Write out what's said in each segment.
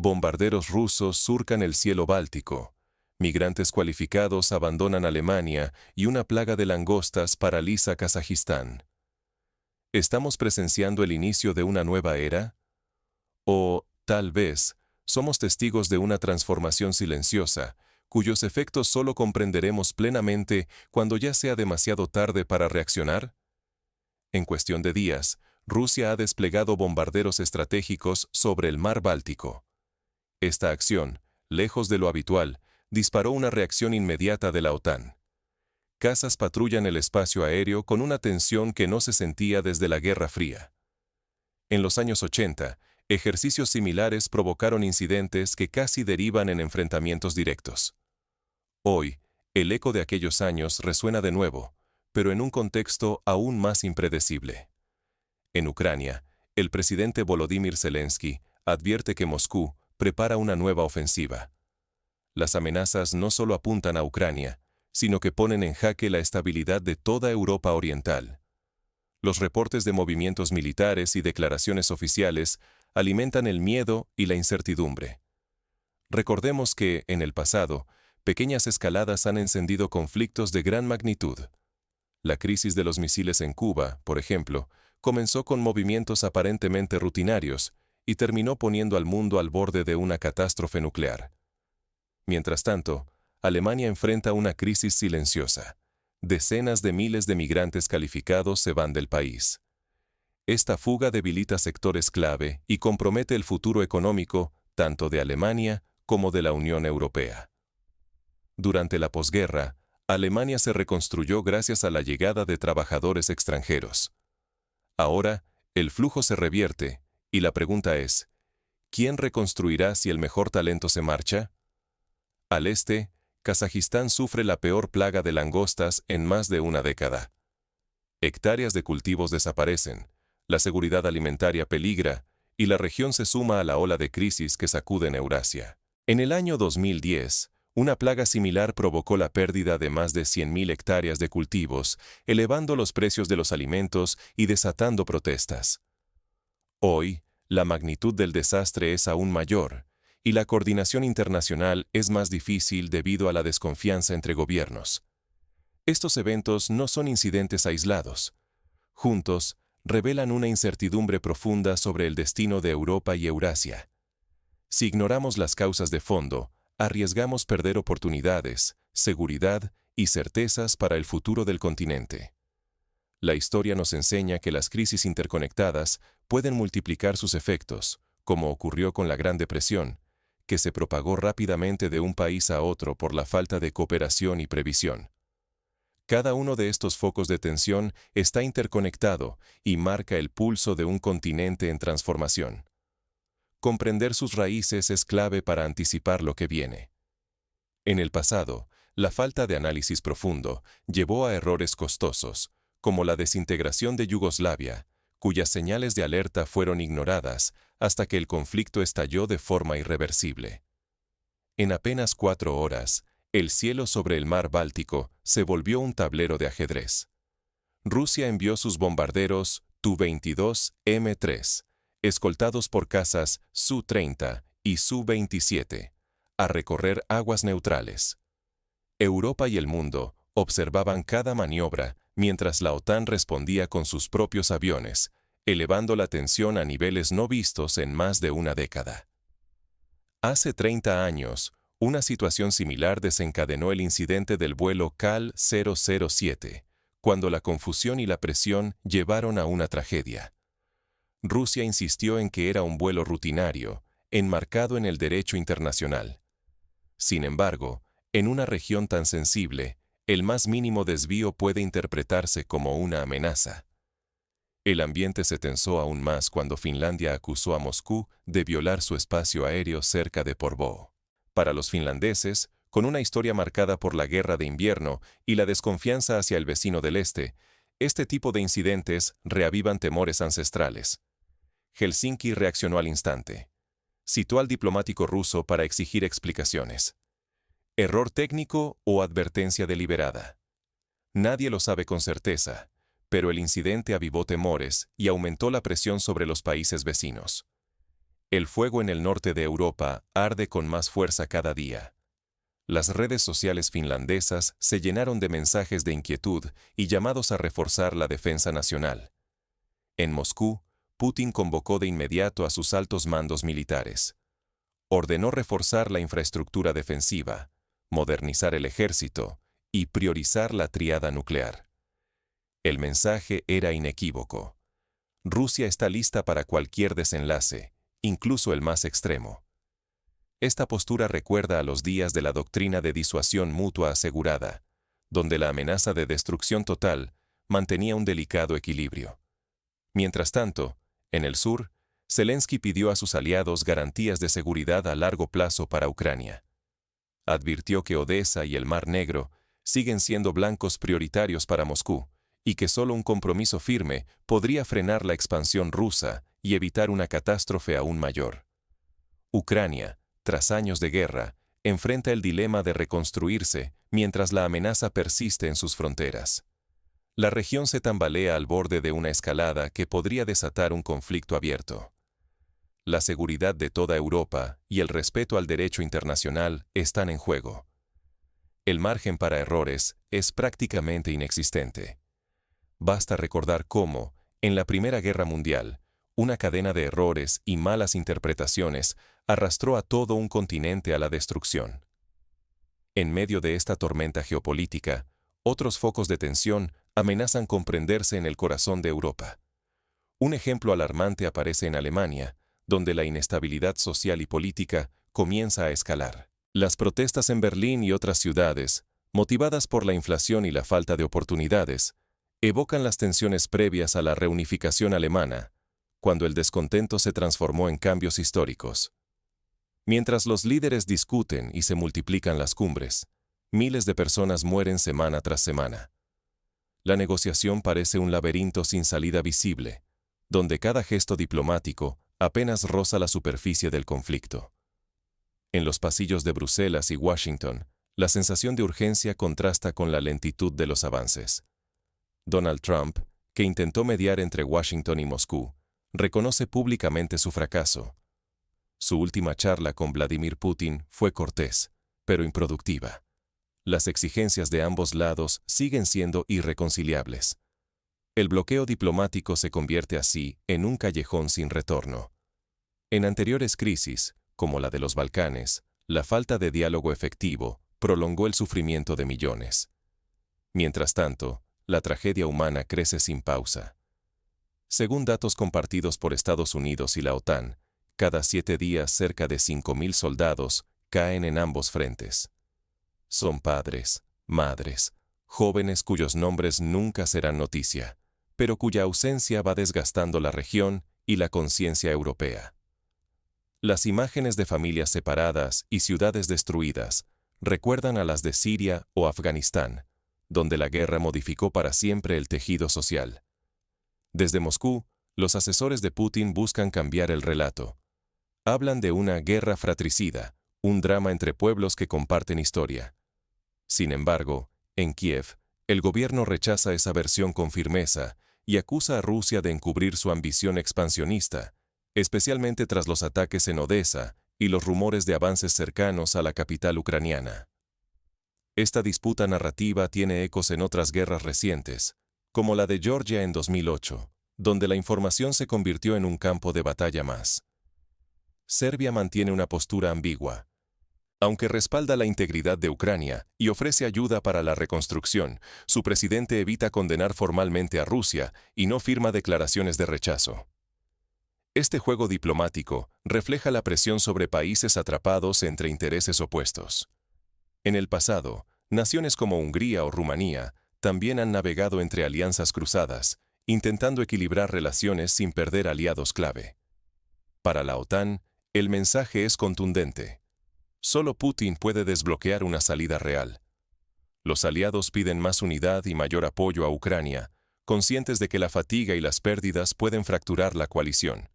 Bombarderos rusos surcan el cielo báltico. Migrantes cualificados abandonan Alemania y una plaga de langostas paraliza Kazajistán. ¿Estamos presenciando el inicio de una nueva era? O, tal vez, somos testigos de una transformación silenciosa, cuyos efectos solo comprenderemos plenamente cuando ya sea demasiado tarde para reaccionar? En cuestión de días, Rusia ha desplegado bombarderos estratégicos sobre el mar Báltico. Esta acción, lejos de lo habitual, disparó una reacción inmediata de la OTAN. Cazas patrullan el espacio aéreo con una tensión que no se sentía desde la Guerra Fría. En los años 80, ejercicios similares provocaron incidentes que casi derivan en enfrentamientos directos. Hoy, el eco de aquellos años resuena de nuevo, pero en un contexto aún más impredecible. En Ucrania, el presidente Volodymyr Zelensky advierte que Moscú prepara una nueva ofensiva. Las amenazas no solo apuntan a Ucrania, sino que ponen en jaque la estabilidad de toda Europa Oriental. Los reportes de movimientos militares y declaraciones oficiales alimentan el miedo y la incertidumbre. Recordemos que, en el pasado, pequeñas escaladas han encendido conflictos de gran magnitud. La crisis de los misiles en Cuba, por ejemplo, comenzó con movimientos aparentemente rutinarios y terminó poniendo al mundo al borde de una catástrofe nuclear. Mientras tanto, Alemania enfrenta una crisis silenciosa. Decenas de miles de migrantes calificados se van del país. Esta fuga debilita sectores clave y compromete el futuro económico tanto de Alemania como de la Unión Europea. Durante la posguerra, Alemania se reconstruyó gracias a la llegada de trabajadores extranjeros. Ahora, el flujo se revierte, y la pregunta es, ¿quién reconstruirá si el mejor talento se marcha? Al este, Kazajistán sufre la peor plaga de langostas en más de una década. Hectáreas de cultivos desaparecen, la seguridad alimentaria peligra, y la región se suma a la ola de crisis que sacude en Eurasia. En el año 2010, una plaga similar provocó la pérdida de más de 100.000 hectáreas de cultivos, elevando los precios de los alimentos y desatando protestas. Hoy, la magnitud del desastre es aún mayor, y la coordinación internacional es más difícil debido a la desconfianza entre gobiernos. Estos eventos no son incidentes aislados. Juntos, revelan una incertidumbre profunda sobre el destino de Europa y Eurasia. Si ignoramos las causas de fondo, arriesgamos perder oportunidades, seguridad y certezas para el futuro del continente. La historia nos enseña que las crisis interconectadas pueden multiplicar sus efectos, como ocurrió con la Gran Depresión, que se propagó rápidamente de un país a otro por la falta de cooperación y previsión. Cada uno de estos focos de tensión está interconectado y marca el pulso de un continente en transformación. Comprender sus raíces es clave para anticipar lo que viene. En el pasado, la falta de análisis profundo llevó a errores costosos, como la desintegración de Yugoslavia, cuyas señales de alerta fueron ignoradas hasta que el conflicto estalló de forma irreversible. En apenas 4 horas, el cielo sobre el mar Báltico se volvió un tablero de ajedrez. Rusia envió sus bombarderos Tu-22M3, escoltados por cazas Su-30 y Su-27, a recorrer aguas neutrales. Europa y el mundo observaban cada maniobra mientras la OTAN respondía con sus propios aviones, elevando la tensión a niveles no vistos en más de una década. Hace 30 años, una situación similar desencadenó el incidente del vuelo KAL 007, cuando la confusión y la presión llevaron a una tragedia. Rusia insistió en que era un vuelo rutinario, enmarcado en el derecho internacional. Sin embargo, en una región tan sensible, el más mínimo desvío puede interpretarse como una amenaza. El ambiente se tensó aún más cuando Finlandia acusó a Moscú de violar su espacio aéreo cerca de Porvoo. Para los finlandeses, con una historia marcada por la guerra de invierno y la desconfianza hacia el vecino del este, este tipo de incidentes reavivan temores ancestrales. Helsinki reaccionó al instante. Citó al diplomático ruso para exigir explicaciones. ¿Error técnico o advertencia deliberada? Nadie lo sabe con certeza, pero el incidente avivó temores y aumentó la presión sobre los países vecinos. El fuego en el norte de Europa arde con más fuerza cada día. Las redes sociales finlandesas se llenaron de mensajes de inquietud y llamados a reforzar la defensa nacional. En Moscú, Putin convocó de inmediato a sus altos mandos militares. Ordenó reforzar la infraestructura defensiva, modernizar el ejército y priorizar la tríada nuclear. El mensaje era inequívoco. Rusia está lista para cualquier desenlace, incluso el más extremo. Esta postura recuerda a los días de la doctrina de disuasión mutua asegurada, donde la amenaza de destrucción total mantenía un delicado equilibrio. Mientras tanto, en el sur, Zelensky pidió a sus aliados garantías de seguridad a largo plazo para Ucrania. Advirtió que Odesa y el Mar Negro siguen siendo blancos prioritarios para Moscú, y que solo un compromiso firme podría frenar la expansión rusa y evitar una catástrofe aún mayor. Ucrania, tras años de guerra, enfrenta el dilema de reconstruirse mientras la amenaza persiste en sus fronteras. La región se tambalea al borde de una escalada que podría desatar un conflicto abierto. La seguridad de toda Europa y el respeto al derecho internacional están en juego. El margen para errores es prácticamente inexistente. Basta recordar cómo, en la Primera Guerra Mundial, una cadena de errores y malas interpretaciones arrastró a todo un continente a la destrucción. En medio de esta tormenta geopolítica, otros focos de tensión amenazan con prenderse en el corazón de Europa. Un ejemplo alarmante aparece en Alemania, donde la inestabilidad social y política comienza a escalar. Las protestas en Berlín y otras ciudades, motivadas por la inflación y la falta de oportunidades, evocan las tensiones previas a la reunificación alemana, cuando el descontento se transformó en cambios históricos. Mientras los líderes discuten y se multiplican las cumbres, miles de personas mueren semana tras semana. La negociación parece un laberinto sin salida visible, donde cada gesto diplomático apenas roza la superficie del conflicto. En los pasillos de Bruselas y Washington, la sensación de urgencia contrasta con la lentitud de los avances. Donald Trump, que intentó mediar entre Washington y Moscú, reconoce públicamente su fracaso. Su última charla con Vladimir Putin fue cortés, pero improductiva. Las exigencias de ambos lados siguen siendo irreconciliables. El bloqueo diplomático se convierte así en un callejón sin retorno. En anteriores crisis, como la de los Balcanes, la falta de diálogo efectivo prolongó el sufrimiento de millones. Mientras tanto, la tragedia humana crece sin pausa. Según datos compartidos por Estados Unidos y la OTAN, cada 7 días cerca de 5.000 soldados caen en ambos frentes. Son padres, madres, jóvenes cuyos nombres nunca serán noticia, pero cuya ausencia va desgastando la región y la conciencia europea. Las imágenes de familias separadas y ciudades destruidas recuerdan a las de Siria o Afganistán, donde la guerra modificó para siempre el tejido social. Desde Moscú, los asesores de Putin buscan cambiar el relato. Hablan de una guerra fratricida, un drama entre pueblos que comparten historia. Sin embargo, en Kiev, el gobierno rechaza esa versión con firmeza y acusa a Rusia de encubrir su ambición expansionista, especialmente tras los ataques en Odesa y los rumores de avances cercanos a la capital ucraniana. Esta disputa narrativa tiene ecos en otras guerras recientes, como la de Georgia en 2008, donde la información se convirtió en un campo de batalla más. Serbia mantiene una postura ambigua. Aunque respalda la integridad de Ucrania y ofrece ayuda para la reconstrucción, su presidente evita condenar formalmente a Rusia y no firma declaraciones de rechazo. Este juego diplomático refleja la presión sobre países atrapados entre intereses opuestos. En el pasado, naciones como Hungría o Rumanía también han navegado entre alianzas cruzadas, intentando equilibrar relaciones sin perder aliados clave. Para la OTAN, el mensaje es contundente. Solo Putin puede desbloquear una salida real. Los aliados piden más unidad y mayor apoyo a Ucrania, conscientes de que la fatiga y las pérdidas pueden fracturar la coalición.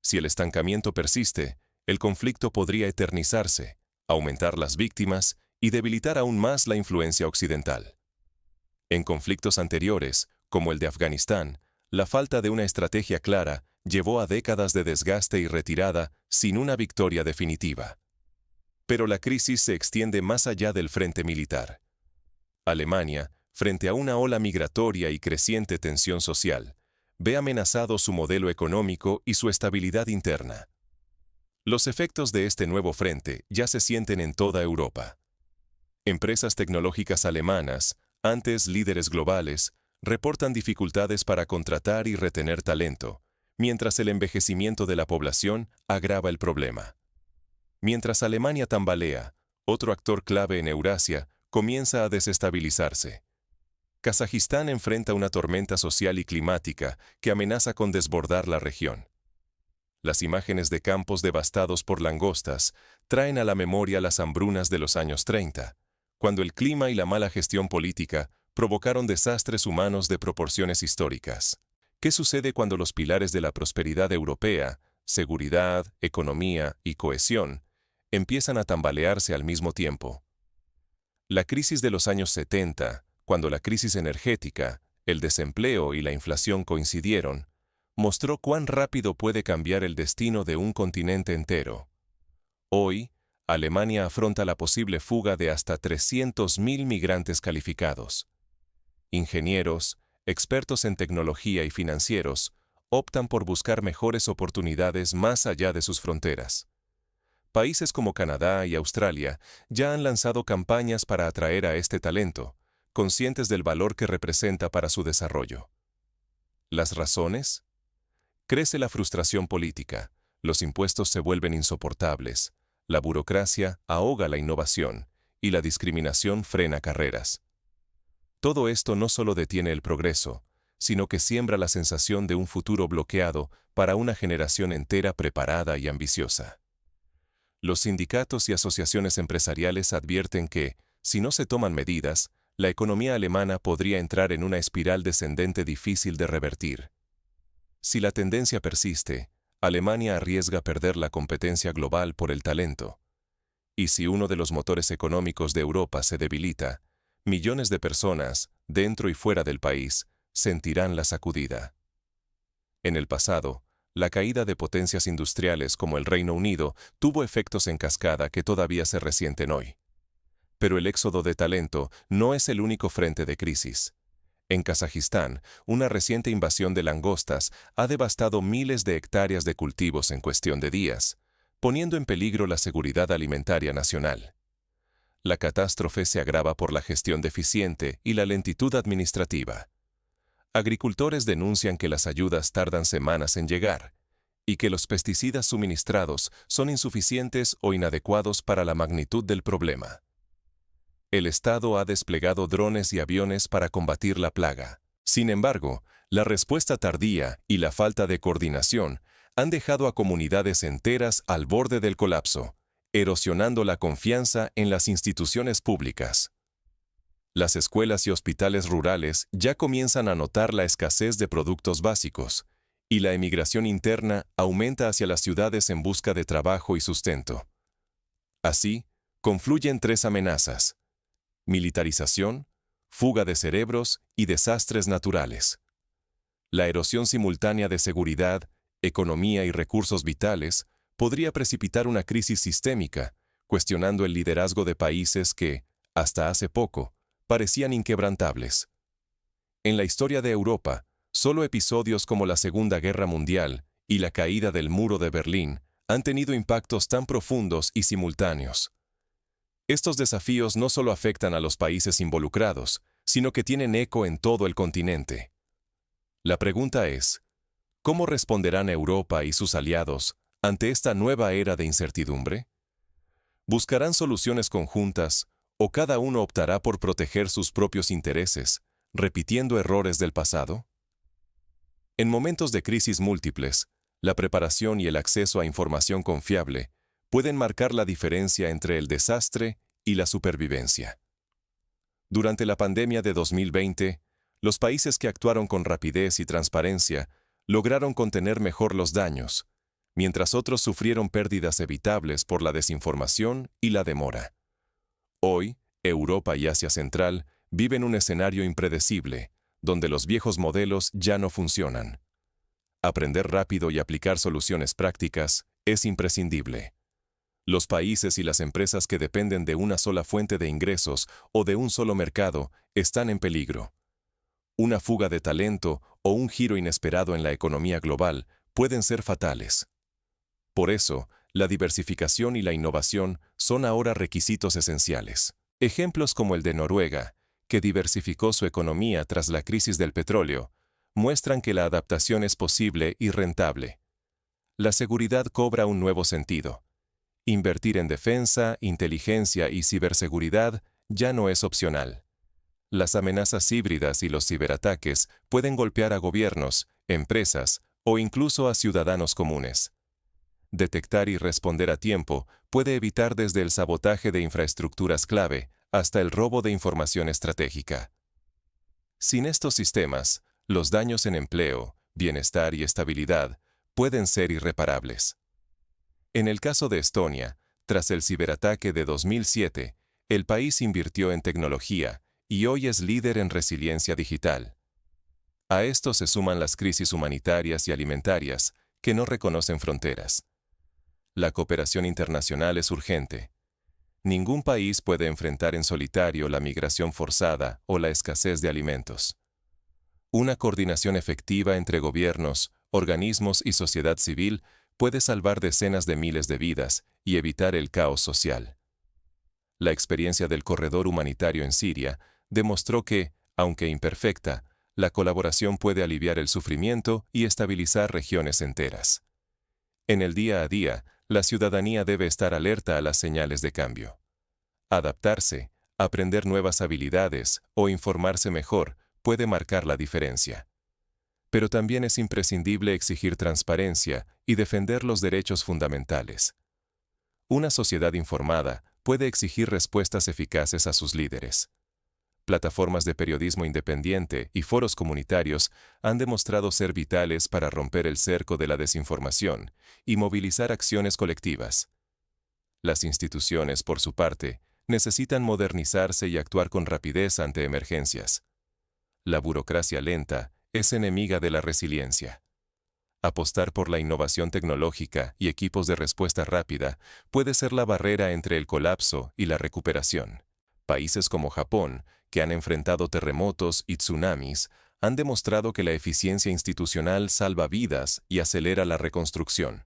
Si el estancamiento persiste, el conflicto podría eternizarse, aumentar las víctimas y debilitar aún más la influencia occidental. En conflictos anteriores, como el de Afganistán, la falta de una estrategia clara llevó a décadas de desgaste y retirada sin una victoria definitiva. Pero la crisis se extiende más allá del frente militar. Alemania, frente a una ola migratoria y creciente tensión social, ve amenazado su modelo económico y su estabilidad interna. Los efectos de este nuevo frente ya se sienten en toda Europa. Empresas tecnológicas alemanas, antes líderes globales, reportan dificultades para contratar y retener talento, mientras el envejecimiento de la población agrava el problema. Mientras Alemania tambalea, otro actor clave en Eurasia comienza a desestabilizarse. Kazajistán enfrenta una tormenta social y climática que amenaza con desbordar la región. Las imágenes de campos devastados por langostas traen a la memoria las hambrunas de los años 30, cuando el clima y la mala gestión política provocaron desastres humanos de proporciones históricas. ¿Qué sucede cuando los pilares de la prosperidad europea, seguridad, economía y cohesión, empiezan a tambalearse al mismo tiempo? La crisis de los años 70, cuando la crisis energética, el desempleo y la inflación coincidieron, mostró cuán rápido puede cambiar el destino de un continente entero. Hoy, Alemania afronta la posible fuga de hasta 300.000 migrantes calificados. Ingenieros, expertos en tecnología y financieros optan por buscar mejores oportunidades más allá de sus fronteras. Países como Canadá y Australia ya han lanzado campañas para atraer a este talento, conscientes del valor que representa para su desarrollo. ¿Las razones? Crece la frustración política, los impuestos se vuelven insoportables, la burocracia ahoga la innovación y la discriminación frena carreras. Todo esto no solo detiene el progreso, sino que siembra la sensación de un futuro bloqueado para una generación entera preparada y ambiciosa. Los sindicatos y asociaciones empresariales advierten que, si no se toman medidas, la economía alemana podría entrar en una espiral descendente difícil de revertir. Si la tendencia persiste, Alemania arriesga perder la competencia global por el talento. Y si uno de los motores económicos de Europa se debilita, millones de personas, dentro y fuera del país, sentirán la sacudida. En el pasado, la caída de potencias industriales como el Reino Unido tuvo efectos en cascada que todavía se resienten hoy. Pero el éxodo de talento no es el único frente de crisis. En Kazajistán, una reciente invasión de langostas ha devastado miles de hectáreas de cultivos en cuestión de días, poniendo en peligro la seguridad alimentaria nacional. La catástrofe se agrava por la gestión deficiente y la lentitud administrativa. Agricultores denuncian que las ayudas tardan semanas en llegar y que los pesticidas suministrados son insuficientes o inadecuados para la magnitud del problema. El Estado ha desplegado drones y aviones para combatir la plaga. Sin embargo, la respuesta tardía y la falta de coordinación han dejado a comunidades enteras al borde del colapso, erosionando la confianza en las instituciones públicas. Las escuelas y hospitales rurales ya comienzan a notar la escasez de productos básicos, y la emigración interna aumenta hacia las ciudades en busca de trabajo y sustento. Así, confluyen tres amenazas: militarización, fuga de cerebros y desastres naturales. La erosión simultánea de seguridad, economía y recursos vitales podría precipitar una crisis sistémica, cuestionando el liderazgo de países que, hasta hace poco, parecían inquebrantables. En la historia de Europa, solo episodios como la Segunda Guerra Mundial y la caída del Muro de Berlín han tenido impactos tan profundos y simultáneos. Estos desafíos no solo afectan a los países involucrados, sino que tienen eco en todo el continente. La pregunta es, ¿cómo responderán Europa y sus aliados ante esta nueva era de incertidumbre? ¿Buscarán soluciones conjuntas o cada uno optará por proteger sus propios intereses, repitiendo errores del pasado? En momentos de crisis múltiples, la preparación y el acceso a información confiable pueden marcar la diferencia entre el desastre y la supervivencia. Durante la pandemia de 2020, los países que actuaron con rapidez y transparencia lograron contener mejor los daños, mientras otros sufrieron pérdidas evitables por la desinformación y la demora. Hoy, Europa y Asia Central viven un escenario impredecible, donde los viejos modelos ya no funcionan. Aprender rápido y aplicar soluciones prácticas es imprescindible. Los países y las empresas que dependen de una sola fuente de ingresos o de un solo mercado están en peligro. Una fuga de talento o un giro inesperado en la economía global pueden ser fatales. Por eso, la diversificación y la innovación son ahora requisitos esenciales. Ejemplos como el de Noruega, que diversificó su economía tras la crisis del petróleo, muestran que la adaptación es posible y rentable. La seguridad cobra un nuevo sentido. Invertir en defensa, inteligencia y ciberseguridad ya no es opcional. Las amenazas híbridas y los ciberataques pueden golpear a gobiernos, empresas o incluso a ciudadanos comunes. Detectar y responder a tiempo puede evitar desde el sabotaje de infraestructuras clave hasta el robo de información estratégica. Sin estos sistemas, los daños en empleo, bienestar y estabilidad pueden ser irreparables. En el caso de Estonia, tras el ciberataque de 2007, el país invirtió en tecnología y hoy es líder en resiliencia digital. A esto se suman las crisis humanitarias y alimentarias, que no reconocen fronteras. La cooperación internacional es urgente. Ningún país puede enfrentar en solitario la migración forzada o la escasez de alimentos. Una coordinación efectiva entre gobiernos, organismos y sociedad civil puede salvar decenas de miles de vidas y evitar el caos social. La experiencia del corredor humanitario en Siria demostró que, aunque imperfecta, la colaboración puede aliviar el sufrimiento y estabilizar regiones enteras. En el día a día, la ciudadanía debe estar alerta a las señales de cambio. Adaptarse, aprender nuevas habilidades o informarse mejor puede marcar la diferencia. Pero también es imprescindible exigir transparencia y defender los derechos fundamentales. Una sociedad informada puede exigir respuestas eficaces a sus líderes. Plataformas de periodismo independiente y foros comunitarios han demostrado ser vitales para romper el cerco de la desinformación y movilizar acciones colectivas. Las instituciones, por su parte, necesitan modernizarse y actuar con rapidez ante emergencias. La burocracia lenta es enemiga de la resiliencia. Apostar por la innovación tecnológica y equipos de respuesta rápida puede ser la barrera entre el colapso y la recuperación. Países como Japón, que han enfrentado terremotos y tsunamis, han demostrado que la eficiencia institucional salva vidas y acelera la reconstrucción.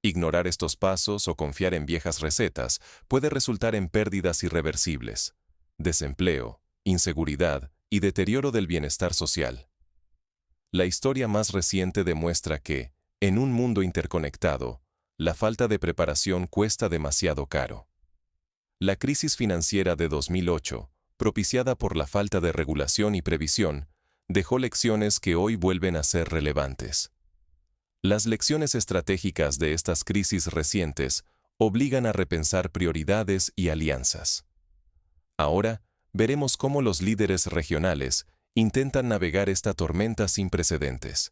Ignorar estos pasos o confiar en viejas recetas puede resultar en pérdidas irreversibles, desempleo, inseguridad y deterioro del bienestar social. La historia más reciente demuestra que, en un mundo interconectado, la falta de preparación cuesta demasiado caro. La crisis financiera de 2008, propiciada por la falta de regulación y previsión, dejó lecciones que hoy vuelven a ser relevantes. Las lecciones estratégicas de estas crisis recientes obligan a repensar prioridades y alianzas. Ahora, veremos cómo los líderes regionales intentan navegar esta tormenta sin precedentes.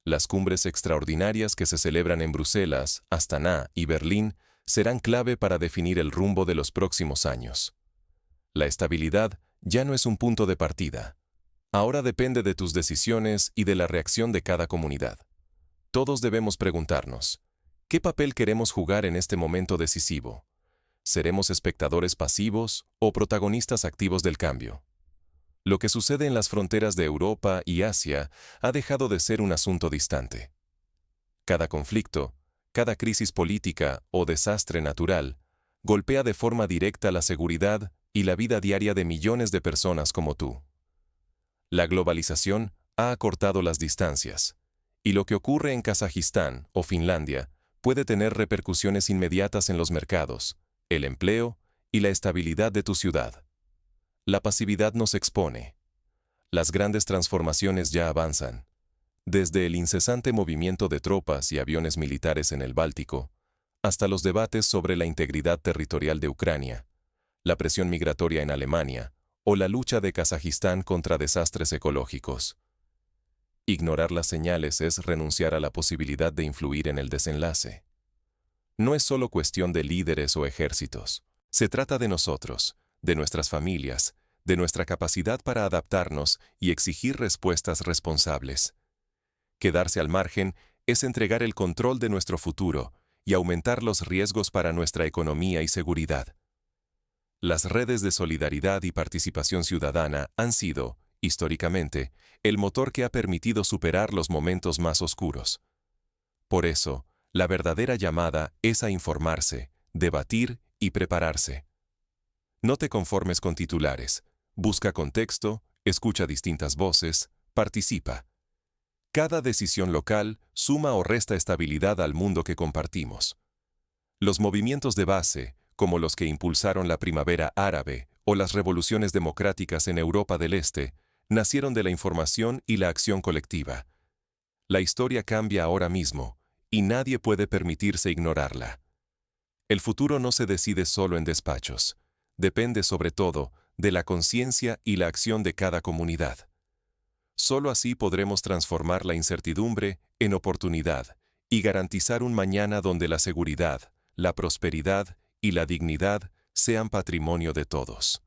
Las cumbres extraordinarias que se celebran en Bruselas, Astaná y Berlín serán clave para definir el rumbo de los próximos años. La estabilidad ya no es un punto de partida. Ahora depende de tus decisiones y de la reacción de cada comunidad. Todos debemos preguntarnos, ¿qué papel queremos jugar en este momento decisivo? ¿Seremos espectadores pasivos o protagonistas activos del cambio? Lo que sucede en las fronteras de Europa y Asia ha dejado de ser un asunto distante. Cada conflicto, cada crisis política o desastre natural golpea de forma directa la seguridad y la vida diaria de millones de personas como tú. La globalización ha acortado las distancias, y lo que ocurre en Kazajistán o Finlandia puede tener repercusiones inmediatas en los mercados, el empleo y la estabilidad de tu ciudad. La pasividad nos expone. Las grandes transformaciones ya avanzan. Desde el incesante movimiento de tropas y aviones militares en el Báltico, hasta los debates sobre la integridad territorial de Ucrania, la presión migratoria en Alemania o la lucha de Kazajistán contra desastres ecológicos. Ignorar las señales es renunciar a la posibilidad de influir en el desenlace. No es solo cuestión de líderes o ejércitos. Se trata de nosotros, de nuestras familias, de nuestra capacidad para adaptarnos y exigir respuestas responsables. Quedarse al margen es entregar el control de nuestro futuro y aumentar los riesgos para nuestra economía y seguridad. Las redes de solidaridad y participación ciudadana han sido, históricamente, el motor que ha permitido superar los momentos más oscuros. Por eso, la verdadera llamada es a informarse, debatir y prepararse. No te conformes con titulares. Busca contexto, escucha distintas voces, participa. Cada decisión local suma o resta estabilidad al mundo que compartimos. Los movimientos de base, como los que impulsaron la primavera árabe o las revoluciones democráticas en Europa del Este, nacieron de la información y la acción colectiva. La historia cambia ahora mismo, y nadie puede permitirse ignorarla. El futuro no se decide solo en despachos. Depende sobre todo de la conciencia y la acción de cada comunidad. Solo así podremos transformar la incertidumbre en oportunidad y garantizar un mañana donde la seguridad, la prosperidad y la dignidad sean patrimonio de todos.